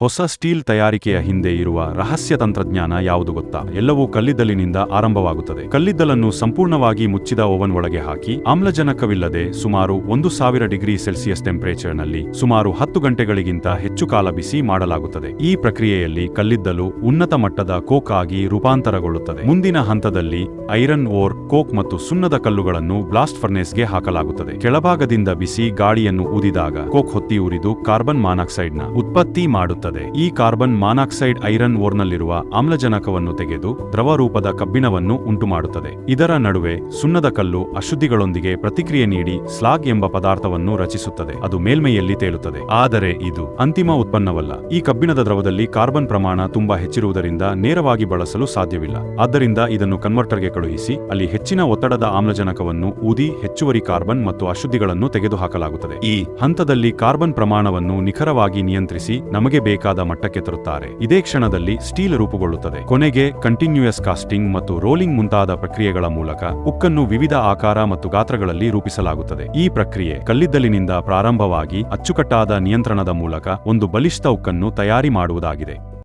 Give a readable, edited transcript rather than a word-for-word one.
ಹೊಸ ಸ್ಟೀಲ್ ತಯಾರಿಕೆಯ ಹಿಂದೆ ಇರುವ ರಹಸ್ಯ ತಂತ್ರಜ್ಞಾನ ಯಾವುದು ಗೊತ್ತಾ? ಎಲ್ಲವೂ ಕಲ್ಲಿದ್ದಲಿನಿಂದ ಆರಂಭವಾಗುತ್ತದೆ. ಕಲ್ಲಿದ್ದಲನ್ನು ಸಂಪೂರ್ಣವಾಗಿ ಮುಚ್ಚಿದ ಓವನ್ ಒಳಗೆ ಹಾಕಿ ಆಮ್ಲಜನಕವಿಲ್ಲದೆ ಸುಮಾರು 1000 ಡಿಗ್ರಿ ಸೆಲ್ಸಿಯಸ್ ಟೆಂಪರೇಚರ್ನಲ್ಲಿ ಸುಮಾರು 10 ಗಂಟೆಗಳಿಗಿಂತ ಹೆಚ್ಚು ಕಾಲ ಬಿಸಿ ಮಾಡಲಾಗುತ್ತದೆ. ಈ ಪ್ರಕ್ರಿಯೆಯಲ್ಲಿ ಕಲ್ಲಿದ್ದಲು ಉನ್ನತ ಮಟ್ಟದ ಕೋಕ್ ಆಗಿ ರೂಪಾಂತರಗೊಳ್ಳುತ್ತದೆ. ಮುಂದಿನ ಹಂತದಲ್ಲಿ ಐರನ್ ಓರ್, ಕೋಕ್ ಮತ್ತು ಸುಣ್ಣದ ಕಲ್ಲುಗಳನ್ನು ಬ್ಲಾಸ್ಟ್ ಫರ್ನೇಸ್ಗೆ ಹಾಕಲಾಗುತ್ತದೆ. ಕೆಳಭಾಗದಿಂದ ಬಿಸಿ ಗಾಳಿಯನ್ನು ಊದಿದಾಗ ಕೋಕ್ ಹೊತ್ತಿ ಉರಿದು ಕಾರ್ಬನ್ ಮಾನಾಕ್ಸೈಡ್ನ ಉತ್ಪತ್ತಿ ಮಾಡುತ್ತದೆ. ಈ ಕಾರ್ಬನ್ ಮಾನಾಕ್ಸೈಡ್ ಐರನ್ ಓರ್ನಲ್ಲಿರುವ ಆಮ್ಲಜನಕವನ್ನು ತೆಗೆದು ದ್ರವ ರೂಪದ ಕಬ್ಬಿಣವನ್ನು ಉಂಟುಮಾಡುತ್ತದೆ. ಇದರ ನಡುವೆ ಸುಣ್ಣದ ಕಲ್ಲು ಅಶುದ್ಧಿಗಳೊಂದಿಗೆ ಪ್ರತಿಕ್ರಿಯೆ ನೀಡಿ ಸ್ಲಾಗ್ ಎಂಬ ಪದಾರ್ಥವನ್ನು ರಚಿಸುತ್ತದೆ. ಅದು ಮೇಲ್ಮೈಯಲ್ಲಿ ತೇಲುತ್ತದೆ. ಆದರೆ ಇದು ಅಂತಿಮ ಉತ್ಪನ್ನವಲ್ಲ. ಈ ಕಬ್ಬಿಣದ ದ್ರವದಲ್ಲಿ ಕಾರ್ಬನ್ ಪ್ರಮಾಣ ತುಂಬಾ ಹೆಚ್ಚಿರುವುದರಿಂದ ನೇರವಾಗಿ ಬಳಸಲು ಸಾಧ್ಯವಿಲ್ಲ. ಆದ್ದರಿಂದ ಇದನ್ನು ಕನ್ವರ್ಟರ್ಗೆ ಕಳುಹಿಸಿ ಅಲ್ಲಿ ಹೆಚ್ಚಿನ ಒತ್ತಡದ ಆಮ್ಲಜನಕವನ್ನು ಊದಿ ಹೆಚ್ಚುವರಿ ಕಾರ್ಬನ್ ಮತ್ತು ಅಶುದ್ಧಿಗಳನ್ನು ತೆಗೆದುಹಾಕಲಾಗುತ್ತದೆ. ಈ ಹಂತದಲ್ಲಿ ಕಾರ್ಬನ್ ಪ್ರಮಾಣವನ್ನು ನಿಖರವಾಗಿ ನಿಯಂತ್ರಿಸಿ ನಮಗೆ ಬೇಕಾದ ಮಟ್ಟಕ್ಕೆ ತರುತ್ತಾರೆ. ಇದೇ ಕ್ಷಣದಲ್ಲಿ ಸ್ಟೀಲ್ ರೂಪುಗೊಳ್ಳುತ್ತದೆ. ಕೊನೆಗೆ ಕಂಟಿನ್ಯೂಯಸ್ ಕಾಸ್ಟಿಂಗ್ ಮತ್ತು ರೋಲಿಂಗ್ ಮುಂತಾದ ಪ್ರಕ್ರಿಯೆಗಳ ಮೂಲಕ ಉಕ್ಕನ್ನು ವಿವಿಧ ಆಕಾರ ಮತ್ತು ಗಾತ್ರಗಳಲ್ಲಿ ರೂಪಿಸಲಾಗುತ್ತದೆ. ಈ ಪ್ರಕ್ರಿಯೆ ಕಲ್ಲಿದ್ದಲಿನಿಂದ ಪ್ರಾರಂಭವಾಗಿ ಅಚ್ಚುಕಟ್ಟಾದ ನಿಯಂತ್ರಣದ ಮೂಲಕ ಒಂದು ಬಲಿಷ್ಠ ಉಕ್ಕನ್ನು ತಯಾರಿ ಮಾಡುವುದಾಗಿದೆ.